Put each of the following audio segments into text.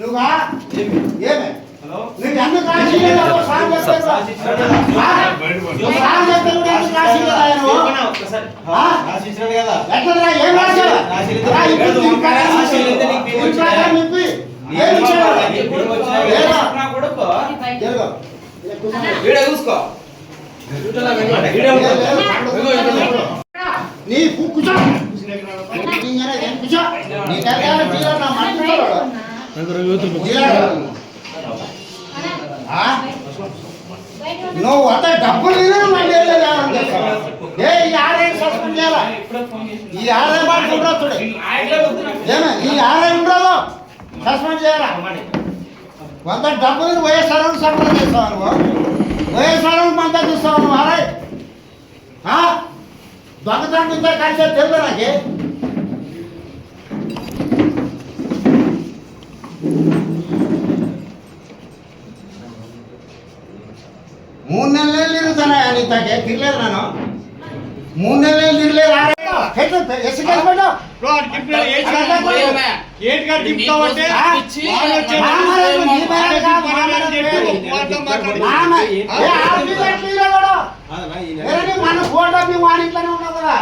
నువ్వా ఏమే నీకు ఎందుకు రాసి లేదు సార్ చెప్తారు సార్ చెప్తారు ఎందుకు రాసి లేదు రాసి ఇచ్చాడు కదా ఎట్లా ఏం రాశావు నీ కూర్చో నువ్వు అంత డబ్బులు ఈ ఆదాయం సస్పెండ్ చేయాలా ఈ ఆదాయం మాట ఉండదు ఏమే ఈ ఆదాయం ఉండదు సస్పెండ్ చేయాలా కొంత డబ్బులు వైఎస్ఆర్ సస్పెండ్ చేస్తావు నువ్వు వైఎస్ఆర్ మద్దతు ఇస్తావు నువ్వు ఆదాయం దొంగతనంతో కలిసే తెలుగు నాకే మూడు నెలలు తిరుగుతానా నీకే తిరగలేదు నేను 3 నెలలు తిరగలేదు మన ఫోటో మీ వాడింట్లోనే ఉన్నావు కదా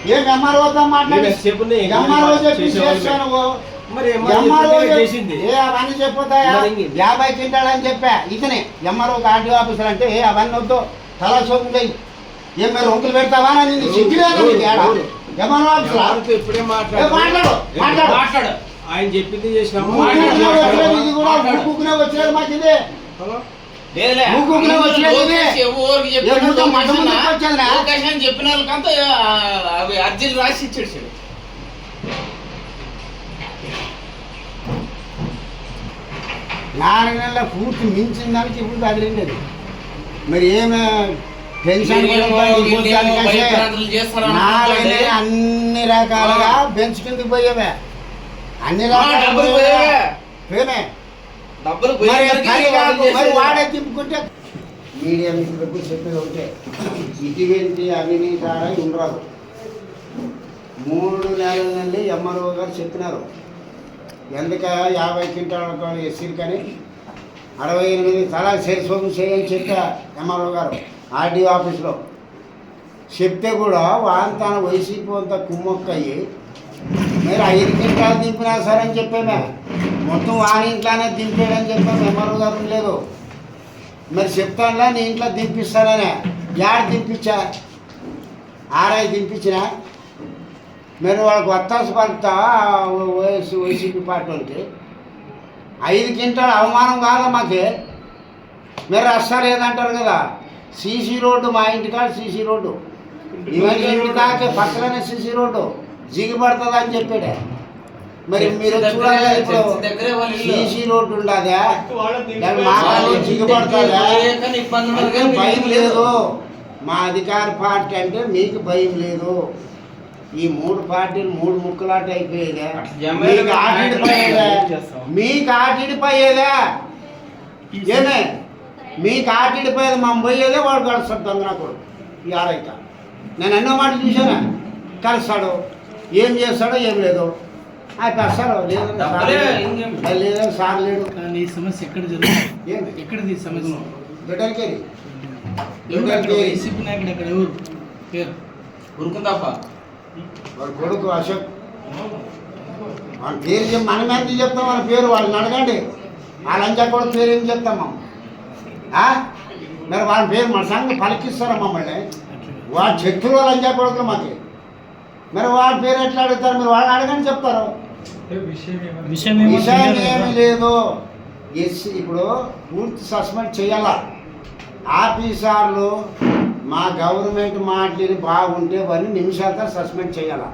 ఏం ఎంఆర్ఓతో మాట్లాడి అవన్నీ చెప్పొద్దాయా 50 క్వింటాలని చెప్పా ఇతనే ఎంఆర్ఓ ఆర్టీఓ ఆఫీసర్ అంటే అవన్నీ వద్దు తలా చోపు చేయి ఏం మీరు ఒంకులు పెడతావా నేను సిగ్గులేదు ఎంఆర్ఓ ఆఫీసర్ ఇప్పుడే మాట్లాడు మాట్లాడు ఆయన చెప్పింది చేసినాము ఇది కూడా ఊరుకునే వచ్చేది మాకు ఇదే చెప్పిన వాళ్ళకంతా అవి అర్జీలు రాసి ఇచ్చాడు. నాలుగు నెలల పూర్తి మించిన దానికి ఇప్పుడు తగిలిండేది మరి ఏమే పెన్షన్ అన్ని రకాలుగా బెంచ్ కిందకి పోయేవే అన్ని రకాలుగా వాడే తిప్పుకుంటే మీడియా మిత్రులకు చెప్పేది ఒకటే ఇటువంటి అవినీతి ఉండరాదు. 3 నెలల నుండి ఎంఆర్ఓ గారు చెప్పినారు ఎందుక 50 క్వింటాల ఎస్సీలు కానీ 68 తలా చేరుసోము చేయని చెప్పా ఎంఆర్ఓ గారు ఆర్డీఓ ఆఫీస్లో చెప్తే కూడా వాంతాన వైసీపీ అంతా కుమ్మక్కయ్యి మీరు 5 క్వింటాలు దింపినా సరే అని చెప్పామే మొత్తం వాని ఇంట్లోనే దింపేయడని చెప్పాము ఎంఆర్ఓ గారు లేదు మరి చెప్తానులా నీ ఇంట్లో దింపిస్తాననే యాడ్ దింపించా ఆర్ఐ దింపించినా మీరు వాళ్ళకి వత్తాసు పలుకుతా వైసీపీ పార్టీ వాళ్ళకి 5 క్వింటాలు అవమానం కాదా మాకే మీరు అస్సలు ఏదంటారు కదా సీసీ రోడ్డు మా ఇంటికాడ సీసీ రోడ్డు ఇవన్నీ ఇంటి దాకే పక్కనే సీసీ రోడ్డు జిగిపడుతుంది అని చెప్పాడే మరి మీరు చూడాలి ఇప్పుడు సీసీ రోడ్డు ఉండదా మాకు జిగిపడుతుందా భయం లేదు మా అధికార పార్టీ అంటే మీకు భయం లేదు ఈ 3 పార్టీలు 3 ముక్కలాట అయిపోయేదా మీకు ఆటిడిపోయేదా ఏమే మీకు ఆటిడిపోయేది మా పోయేదే వాడు కలుస్తాడు దొంగనప్పుడు ఈ ఆరైత నేను ఎన్నో మాటలు చూసానా కలుస్తాడు ఏం చేస్తాడో ఏం లేదు అయితే అసలు లేదని సార్ లేడు. ఈ సమస్య ఎక్కడ జరుగుతుంది ఎక్కడది సమస్య బిడ్డలకేది వైసీపీ నాయకుడు ఎక్కడ ఎవరు పేరు ఉరుకుందాప వాడు కొడుకు అశోక్ వాళ్ళ పేరు మన మీద చెప్తాం వాళ్ళ పేరు వాళ్ళని అడగండి వాళ్ళంజా కూడా పేరు ఏం చెప్తాం మరి వాళ్ళ పేరు మన సంగతి పలికిస్తారా మమ్మల్ని వాడు శత్రువు లంజా కొడుకులు మాకు మరి వాళ్ళ పేరు ఎట్లా అడుగుతారు మీరు వాళ్ళని అడగని చెప్తారు విషయం ఏమి లేదు ఎస్ ఇప్పుడు పూర్తి సస్పెండ్ చేయాలా ఆఫీసర్లు మా గవర్నమెంట్ మాటలు బాగుంటే వారిని నిమిషాలతో సస్పెండ్ చేయాలా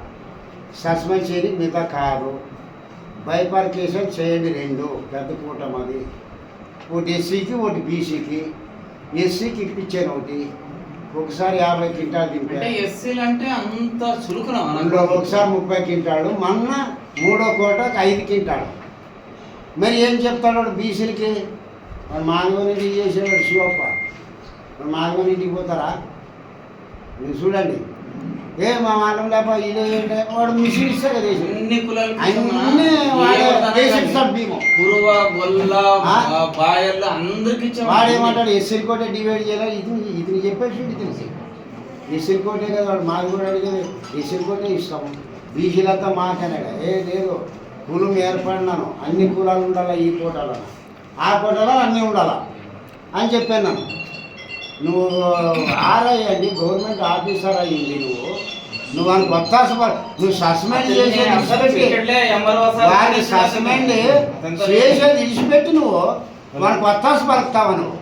సస్పెండ్ చేయడం మిగతా కాదు బైపార్కేషన్ చేయండి 2 పెద్ద కూటమి అది ఒకటి ఎస్సీకి ఒకటి బీసీకి ఎస్సీకి ఇప్పించాను ఒకసారి 50 క్వింటాలు దింపాను ఎస్సీలు అంటే అంత చురుకున ఒకసారి 30 క్వింటాలు మొన్న మూడో కోటకు 5 క్వింటాలు. మరి ఏం చెప్తాడు వాడు బీసీలకి? వాడు మాధవని ఇంటికి చేసేవాడు శివప్ప. వాడు మాధవని ఇంటికి పోతారా? మీరు చూడండి, ఏ మా మాటం లేప ఇదే వాడు మిషన్ ఇస్తాడు దేశం అన్ని కులాలు అన్నీ వాడే దేశం సభ్యము. కురువ గొల్ల బాయలు అందరికి వాడేమంటాడు ఎస్సీ కోటే డివైడ్ చేయాలి. ఇది చెప్పేసి తెలిసి ఎస్సీ కోటే కదా వాడు మాది కూడా అడిగేది ఎస్సీ కోటే ఇస్తాం. బీసీలంతా మాకనేగా లేదు కులం ఏర్పడినాను, అన్ని కులాలు ఉండాలా ఈ కోటాలో, ఆ కోటాలో అన్నీ ఉండాలా అని చెప్పాను. నువ్వు ఆర్ఐ అండి, గవర్నమెంట్ ఆఫీసర్ అయ్యింది. నువ్వు అని కొత్త నువ్వు సస్పెండ్ చేసేది వాడిని సస్పెండ్ చేసేది ఇడిచిపెట్టి నువ్వు వాడిని కొత్త పలుకుతావా నువ్వు?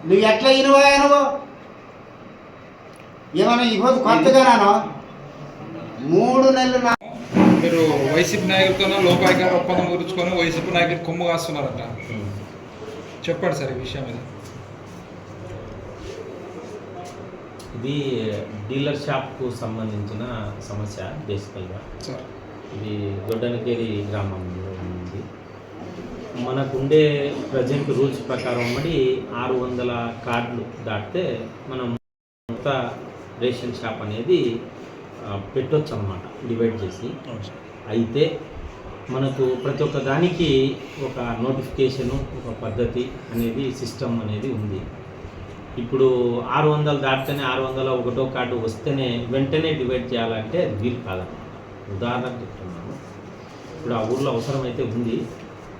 నువ్వు ఎట్లా ఇనువా నువ్వు? ఏమన్నా ఇవ్వదు కొత్తగానో 3 నెలలు మీరు వైసీపీ నాయకులతో లోపాయికార ఒప్పందం గురించుకొని వైసీపీ నాయకులు కొమ్ము కాస్తున్నారట. చెప్పండి సార్ ఈ విషయం మీద. ఇది డీలర్ షాప్కు సంబంధించిన సమస్య బేసికల్గా. సార్ ఇది దొడ్డనకేరి గ్రామంలో ఉంది. మనకుండే ప్రజెంట్ రూల్స్ ప్రకారం 600 కార్డులు దాటితే మనం కొత్త రేషన్ షాప్ అనేది పెట్టొచ్చు అన్నమాట, డివైడ్ చేసి. అయితే మనకు ప్రతి ఒక్క దానికి ఒక నోటిఫికేషను, ఒక పద్ధతి అనేది, సిస్టమ్ అనేది ఉంది. ఇప్పుడు 600 దాటితేనే 601వ కార్డు వస్తేనే వెంటనే డివైడ్ చేయాలంటే అది వీలు కాదన్నమాట. ఉదాహరణకు చెప్తున్నాను, ఇప్పుడు ఆ ఊర్లో అవసరమైతే ఉంది,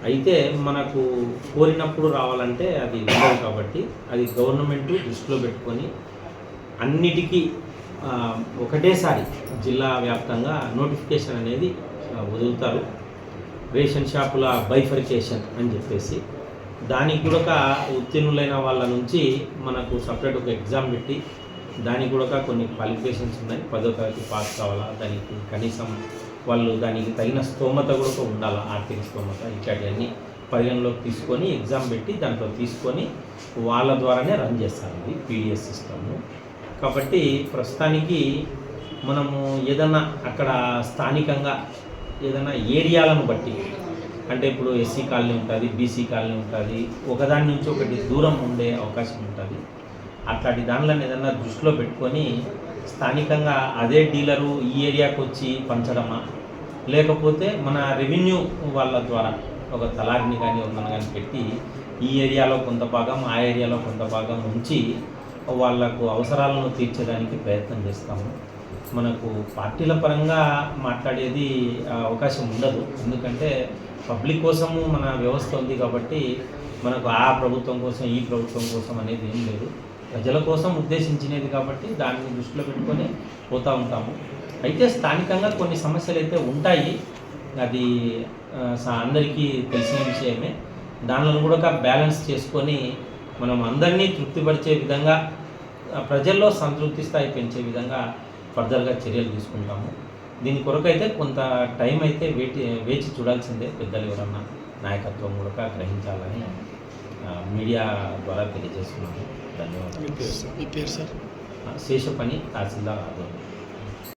అయితే మనకు కోరినప్పుడు రావాలంటే అది ఉండదు. కాబట్టి అది గవర్నమెంట్ దృష్టిలో పెట్టుకొని అన్నిటికీ ఒకటేసారి జిల్లా వ్యాప్తంగా నోటిఫికేషన్ అనేది వదులుతారు. రేషన్ షాపుల బైఫర్కేషన్ అని చెప్పేసి దానికి కూడా ఉత్తీర్ణులైన వాళ్ళ నుంచి మనకు సపరేట్ ఒక ఎగ్జామ్ పెట్టి దానికి కూడా కొన్ని క్వాలిఫికేషన్స్ ఉన్నాయి. 10వ తరగతి పాస్ కావాలా, దానికి కనీసం వాళ్ళు దానికి తగిన స్తోమత కూడా ఉండాలా, ఆర్థిక స్తోమత ఇట్లాంటివన్నీ పరిగణలోకి తీసుకొని ఎగ్జామ్ పెట్టి దాంట్లో తీసుకొని వాళ్ళ ద్వారానే రన్ చేస్తారు ఇది పీడిఎస్ సిస్టమ్. కాబట్టి ప్రస్తుతానికి మనము ఏదన్నా అక్కడ స్థానికంగా ఏదైనా ఏరియాలను బట్టి, అంటే ఇప్పుడు ఎస్సీ కాలనీ ఉంటుంది, బీసీ కాలనీ ఉంటుంది, ఒకదాని నుంచి ఒకటి దూరం ఉండే అవకాశం ఉంటుంది. అట్లాంటి దానిలను ఏదైనా దృష్టిలో పెట్టుకొని స్థానికంగా అదే డీలరు ఈ ఏరియాకి వచ్చి పంచడమా, లేకపోతే మన రెవెన్యూ వాళ్ళ ద్వారా ఒక తలారిని కానీ ఉన్నది కానీ పెట్టి ఈ ఏరియాలో కొంత భాగం, ఆ ఏరియాలో కొంత భాగం ఉంచి వాళ్లకు అవసరాలను తీర్చడానికి ప్రయత్నం చేస్తాము. మనకు పార్టీల పరంగా మాట్లాడేది అవకాశం ఉండదు, ఎందుకంటే పబ్లిక్ కోసము మన వ్యవస్థ ఉంది కాబట్టి మనకు ఆ ప్రభుత్వం కోసం ఈ ప్రభుత్వం కోసం అనేది ఏం లేదు. ప్రజల కోసం ఉద్దేశించినది కాబట్టి దాన్ని దృష్టిలో పెట్టుకొని పోతూ ఉంటాము. అయితే స్థానికంగా కొన్ని సమస్యలు అయితే ఉంటాయి, అది అందరికీ తెలిసిన విషయమే. దానిలో కూడా బ్యాలెన్స్ చేసుకొని మనం అందరినీ తృప్తిపరిచే విధంగా, ప్రజల్లో సంతృప్తి స్థాయి పెంచే విధంగా ఫర్దర్గా చర్యలు తీసుకుంటాము. దీని కొరకైతే కొంత టైం అయితే వేచి చూడాల్సిందే. పెద్దలు ఎవరన్నా నాయకత్వం కూడా గ్రహించాలని మీడియా ద్వారా తెలియజేస్తున్నాము. ధన్యవాదాలు. మీ పేరు సార్? శేషపని తహసీల్దార్ ఆధ్వర్యం.